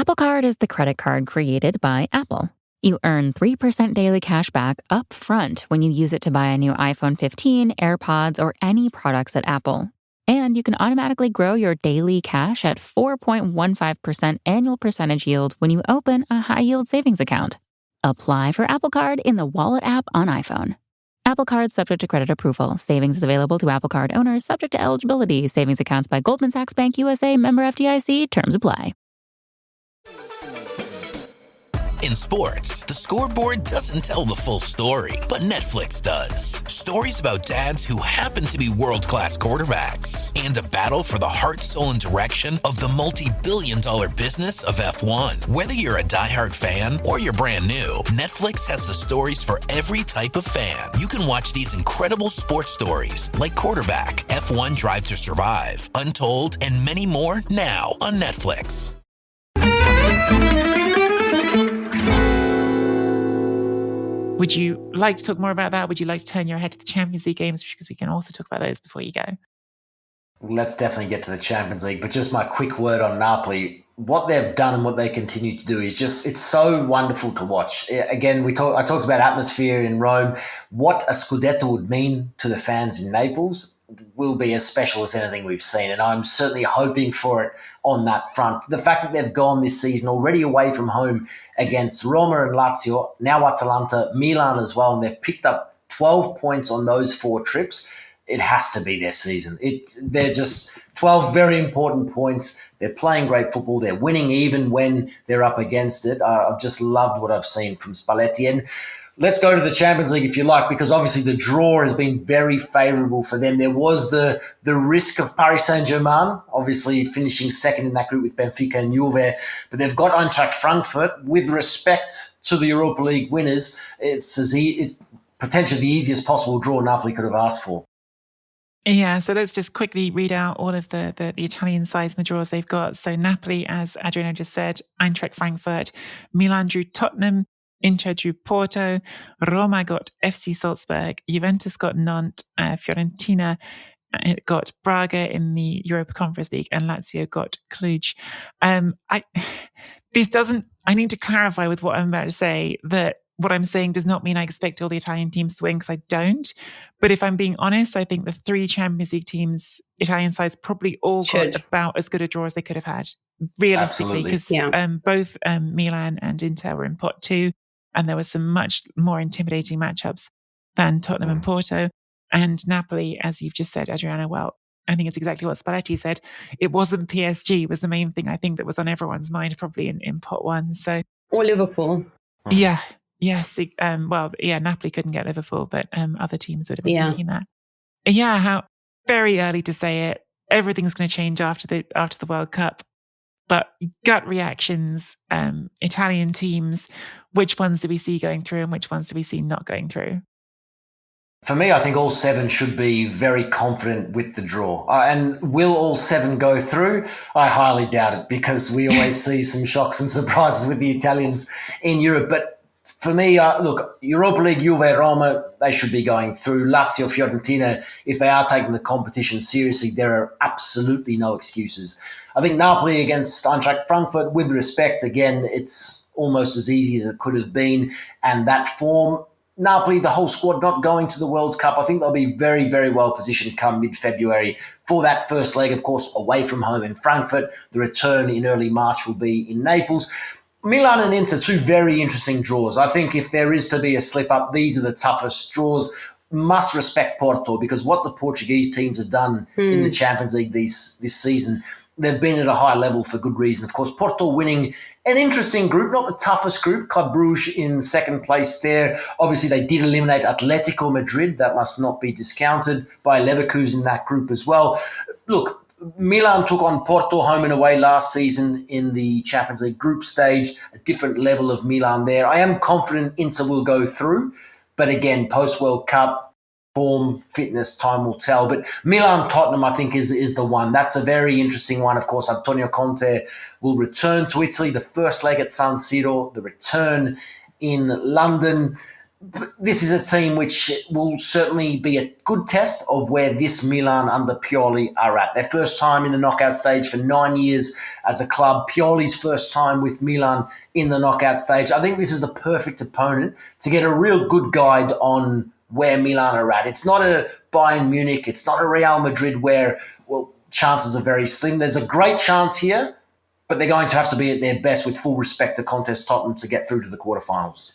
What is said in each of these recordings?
Apple Card is the credit card created by Apple. You earn 3% daily cash back up front when you use it to buy a new iPhone 15, AirPods, or any products at Apple. And you can automatically grow your daily cash at 4.15% annual percentage yield when you open a high-yield savings account. Apply for Apple Card in the Wallet app on iPhone. Apple Card subject to credit approval. Savings is available to Apple Card owners subject to eligibility. Savings accounts by Goldman Sachs Bank USA, member FDIC. Terms apply. In sports, the scoreboard doesn't tell the full story, but Netflix does. Stories about dads who happen to be world-class quarterbacks and a battle for the heart, soul, and direction of the multi-billion-dollar business of F1. Whether you're a diehard fan or you're brand new, Netflix has the stories for every type of fan. You can watch these incredible sports stories like Quarterback, F1 Drive to Survive, Untold, and many more now on Netflix. Would you like to talk more about that? Would you like to turn your head to the Champions League games? Because we can also talk about those before you go. Let's definitely get to the Champions League, but just my quick word on Napoli. What they've done and what they continue to do is just, it's so wonderful to watch. Again, I talked about atmosphere in Rome. What a Scudetto would mean to the fans in Naples will be as special as anything we've seen, and I'm certainly hoping for it on that front. The fact that they've gone this season already away from home against Roma and Lazio, now Atalanta, Milan as well, and they've picked up 12 points on those 4 trips. It has to be their season. They're just 12 very important points. They're playing great football. They're winning even when they're up against it. I've just loved what I've seen from Spalletti. And let's go to the Champions League if you like, because obviously the draw has been very favourable for them. There was the risk of Paris Saint-Germain, obviously finishing second in that group with Benfica and Juve, but they've got Eintracht Frankfurt. With respect to the Europa League winners, it's potentially the easiest possible draw Napoli could have asked for. Yeah, so let's just quickly read out all of the Italian sides and the draws they've got. So Napoli, as Adriano just said, Eintracht Frankfurt, Milan drew Tottenham, Inter drew Porto, Roma got FC Salzburg, Juventus got Nantes, Fiorentina got Braga in the Europa Conference League, and Lazio got Cluj. I need to clarify with what I'm about to say that what I'm saying does not mean I expect all the Italian teams to win, because I don't. But if I'm being honest, I think the 3 Champions League teams, Italian sides, probably all got about as good a draw as they could have had, realistically, because both Milan and Inter were in pot 2, and there were some much more intimidating matchups than Tottenham and Porto. And Napoli, as you've just said, Adriano, well, I think it's exactly what Spalletti said. It wasn't PSG was the main thing I think that was on everyone's mind, probably in pot 1. So, or Liverpool. Yeah. Yes. Napoli couldn't get Liverpool, but other teams would have been thinking that. Yeah. How very early to say it. Everything's going to change after the World Cup. But gut reactions, Italian teams, which ones do we see going through and which ones do we see not going through? For me, I think all 7 should be very confident with the draw. And will all 7 go through? I highly doubt it, because we always see some shocks and surprises with the Italians in Europe. But for me, look, Europa League, Juve, Roma, they should be going through. Lazio, Fiorentina, if they are taking the competition seriously, there are absolutely no excuses. I think Napoli against Eintracht Frankfurt, with respect, again, it's almost as easy as it could have been. And that form, Napoli, the whole squad not going to the World Cup, I think they'll be very, very well positioned come mid-February for that first leg, of course, away from home in Frankfurt. The return in early March will be in Naples. Milan and Inter, 2 very interesting draws. I think if there is to be a slip-up, these are the toughest draws. Must respect Porto, because what the Portuguese teams have done in the Champions League this season, they've been at a high level for good reason. Of course, Porto winning an interesting group, not the toughest group. Club Brugge in second place there. Obviously, they did eliminate Atletico Madrid. That must not be discounted by Leverkusen in that group as well. Look, Milan took on Porto home and away last season in the Champions League group stage, a different level of Milan there. I am confident Inter will go through, but again, post-World Cup, form, fitness, time will tell. But Milan-Tottenham, I think, is the one. That's a very interesting one. Of course, Antonio Conte will return to Italy, the first leg at San Siro, the return in London. this is a team which will certainly be a good test of where this Milan under Pioli are at. Their first time in the knockout stage for 9 years as a club. Pioli's first time with Milan in the knockout stage. I think this is the perfect opponent to get a real good guide on where Milan are at. It's not a Bayern Munich. It's not a Real Madrid where, well, chances are very slim. There's a great chance here, but they're going to have to be at their best with full respect to Conte's Tottenham to get through to the quarterfinals.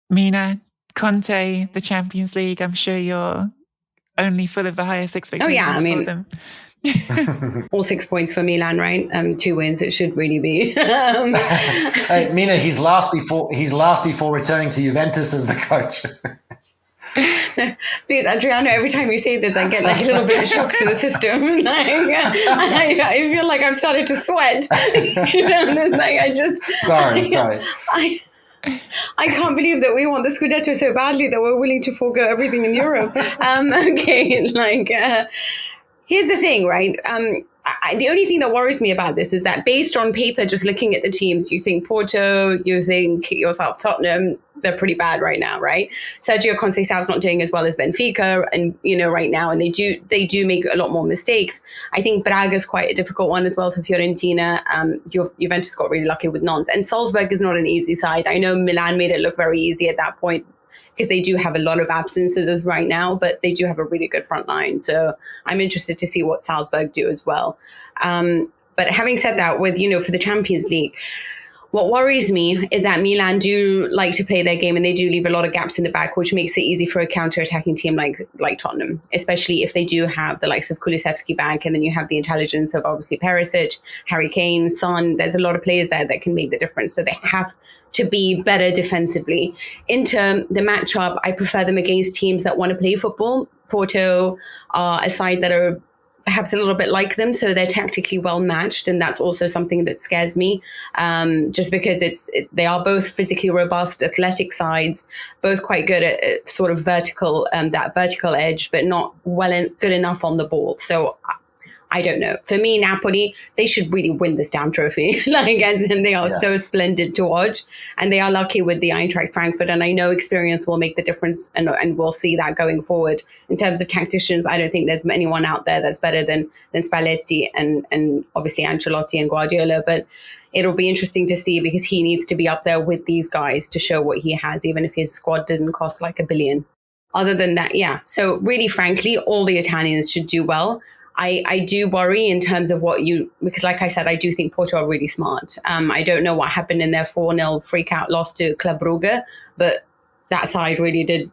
Mina, Conte, the Champions League, I'm sure you're only full of the highest expectations for them. All 6 points for Milan, right? 2 wins, it should really be. Hey, Mina, he's last before returning to Juventus as the coach. Please, Adriano, every time you say this, I get like a little bit of shocks to the system. Like, I feel like I've started to sweat. Sorry. I can't believe that we want the Scudetto so badly that we're willing to forego everything in Europe. Here's the thing, right? The only thing that worries me about this is that based on paper, just looking at the teams, you think Porto, you think yourself Tottenham, they're pretty bad right now, right? Sergio Conceição's not doing as well as Benfica, and right now, and they do make a lot more mistakes. I think Braga's quite a difficult one as well for Fiorentina. Juventus got really lucky with Nantes, and Salzburg is not an easy side. I know Milan made it look very easy at that point, because they do have a lot of absences as right now, but they do have a really good front line. So I'm interested to see what Salzburg do as well. But having said that, for the Champions League, what worries me is that Milan do like to play their game and they do leave a lot of gaps in the back, which makes it easy for a counter-attacking team like Tottenham, especially if they do have the likes of Kulusevski back, and then you have the intelligence of obviously Perisic, Harry Kane, Son. There's a lot of players there that can make the difference. So they have to be better defensively. Into the matchup, I prefer them against teams that want to play football. Porto are a side that are perhaps a little bit like them, so they're tactically well matched, and that's also something that scares me, just because they are both physically robust, athletic sides, both quite good at sort of that vertical edge, but not good enough on the ball. So I don't know. For me, Napoli, they should really win this damn trophy. And they are so splendid to watch, and they are lucky with the Eintracht Frankfurt. And I know experience will make the difference, and we'll see that going forward. In terms of tacticians, I don't think there's anyone out there that's better than Spalletti and obviously Ancelotti and Guardiola. But it'll be interesting to see, because he needs to be up there with these guys to show what he has, even if his squad didn't cost like $1 billion. Other than that, So really, frankly, all the Italians should do well. I do worry in terms of because like I said, I do think Porto are really smart. I don't know what happened in their 4-0 freak-out loss to Club Brugge, but that side really did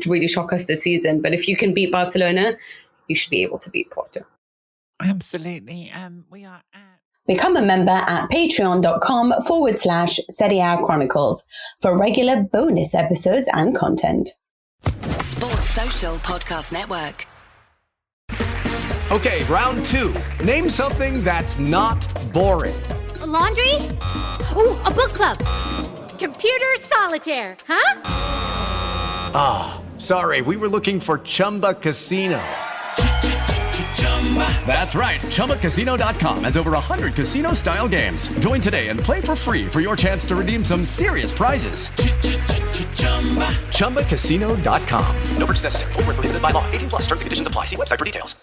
really shock us this season. But if you can beat Barcelona, you should be able to beat Porto. Absolutely. We are at... Become a member at patreon.com/Serie A Chronicles for regular bonus episodes and content. Sports Social Podcast Network. Okay, round 2. Name something that's not boring. A laundry? Ooh, a book club. Computer solitaire, huh? Ah, sorry, we were looking for Chumba Casino. That's right, ChumbaCasino.com has over 100 casino-style games. Join today and play for free for your chance to redeem some serious prizes. ChumbaCasino.com. No purchase necessary. Void where prohibited by law. 18+ terms and conditions apply. See website for details.